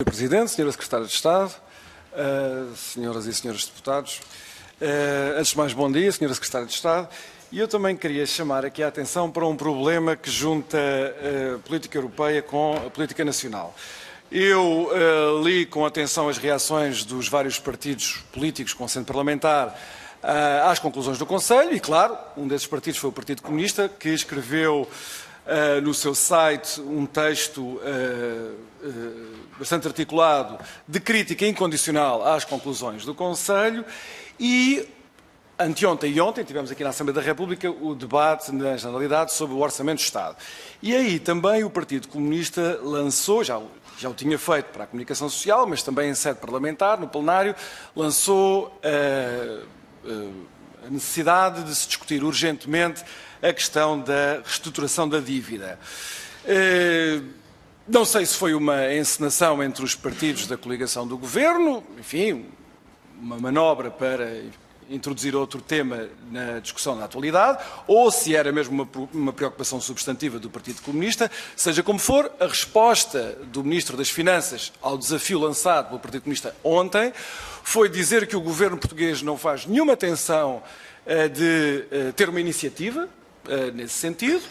Sr. Presidente, Sra. Secretária de Estado, senhoras e senhores deputados, antes de mais, bom dia, Sra. Secretária de Estado. E eu também queria chamar aqui a atenção para um problema que junta a política europeia com a política nacional. Eu li com atenção as reações dos vários partidos políticos com assento parlamentar às conclusões do Conselho e, claro, um desses partidos foi o Partido Comunista, que escreveu no seu site um texto bastante articulado de crítica incondicional às conclusões do Conselho e anteontem e ontem tivemos aqui na Assembleia da República o debate na Generalidade sobre o Orçamento de Estado. E aí também o Partido Comunista lançou, já o tinha feito para a comunicação social, mas também em sede parlamentar, no plenário, lançou a necessidade de se discutir urgentemente a questão da reestruturação da dívida. Não sei se foi uma encenação entre os partidos da coligação do Governo, enfim, uma manobra para introduzir outro tema na discussão na atualidade, ou se era mesmo uma preocupação substantiva do Partido Comunista. Seja como for, a resposta do Ministro das Finanças ao desafio lançado pelo Partido Comunista ontem foi dizer que o Governo português não faz nenhuma atenção de ter uma iniciativa nesse sentido,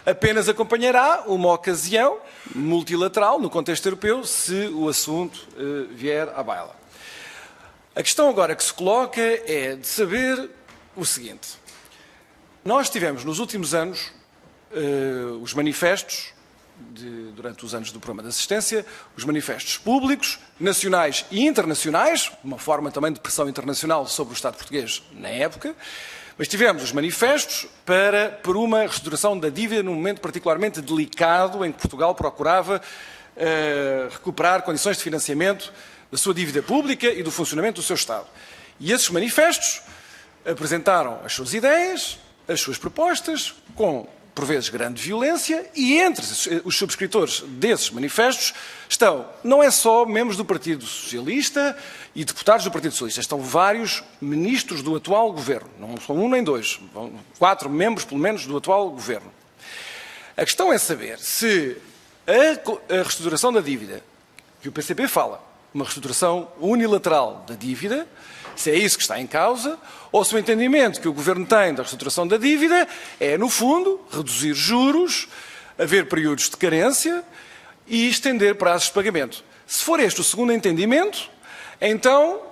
apenas acompanhará uma ocasião multilateral no contexto europeu se o assunto vier à baila. A questão agora que se coloca é de saber o seguinte. Nós tivemos nos últimos anos os manifestos, durante os anos do programa de assistência, os manifestos públicos, nacionais e internacionais, uma forma também de pressão internacional sobre o Estado português na época, mas tivemos os manifestos por uma reestruturação da dívida num momento particularmente delicado em que Portugal procurava recuperar condições de financiamento da sua dívida pública e do funcionamento do seu Estado. E esses manifestos apresentaram as suas ideias, as suas propostas, com, por vezes, grande violência, e entre os subscritores desses manifestos estão, não é só membros do Partido Socialista e deputados do Partido Socialista, estão vários ministros do atual Governo, não são um nem dois, 4 membros, pelo menos, do atual Governo. A questão é saber se a reestruturação da dívida, que o PCP fala, uma reestruturação unilateral da dívida, se é isso que está em causa, ou se o entendimento que o Governo tem da reestruturação da dívida é, no fundo, reduzir juros, haver períodos de carência e estender prazos de pagamento. Se for este o segundo entendimento, então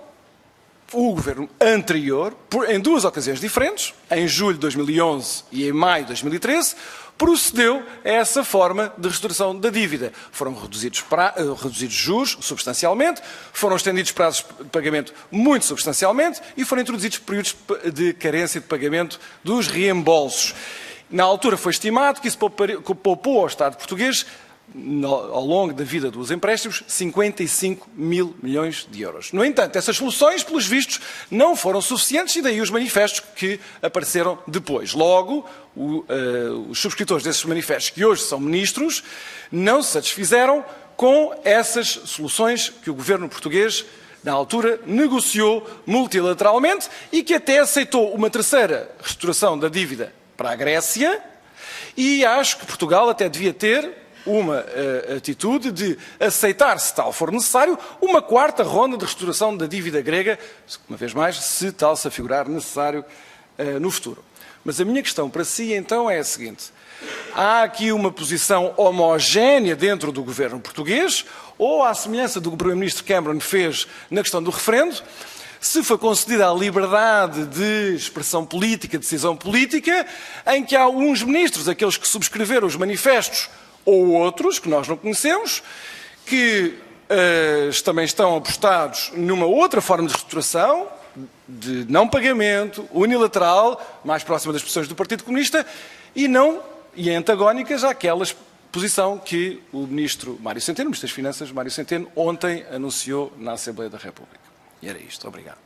o Governo anterior, em duas ocasiões diferentes, em julho de 2011 e em maio de 2013, procedeu a essa forma de reestruturação da dívida. Foram reduzidos juros substancialmente, foram estendidos prazos de pagamento muito substancialmente e foram introduzidos períodos de carência de pagamento dos reembolsos. Na altura foi estimado que isso poupou ao Estado português, ao longo da vida dos empréstimos, 55 mil milhões de euros. No entanto, essas soluções, pelos vistos, não foram suficientes e daí os manifestos que apareceram depois. Logo, os subscritores desses manifestos, que hoje são ministros, não se satisfizeram com essas soluções que o Governo português, na altura, negociou multilateralmente e que até aceitou uma terceira reestruturação da dívida para a Grécia, e acho que Portugal até devia ter uma atitude de aceitar, se tal for necessário, uma quarta ronda de reestruturação da dívida grega, uma vez mais, se tal se afigurar necessário no futuro. Mas a minha questão para si, então, é a seguinte. Há aqui uma posição homogénea dentro do Governo português, ou, à semelhança do que o Primeiro-Ministro Cameron fez na questão do referendo, se foi concedida a liberdade de expressão política, de decisão política, em que há uns ministros, aqueles que subscreveram os manifestos, ou outros, que nós não conhecemos, que também estão apostados numa outra forma de reestruturação, de não pagamento, unilateral, mais próxima das posições do Partido Comunista, e antagónicas àquela posição que o Ministro Mário Centeno, o Ministro das Finanças, Mário Centeno, ontem anunciou na Assembleia da República. E era isto. Obrigado.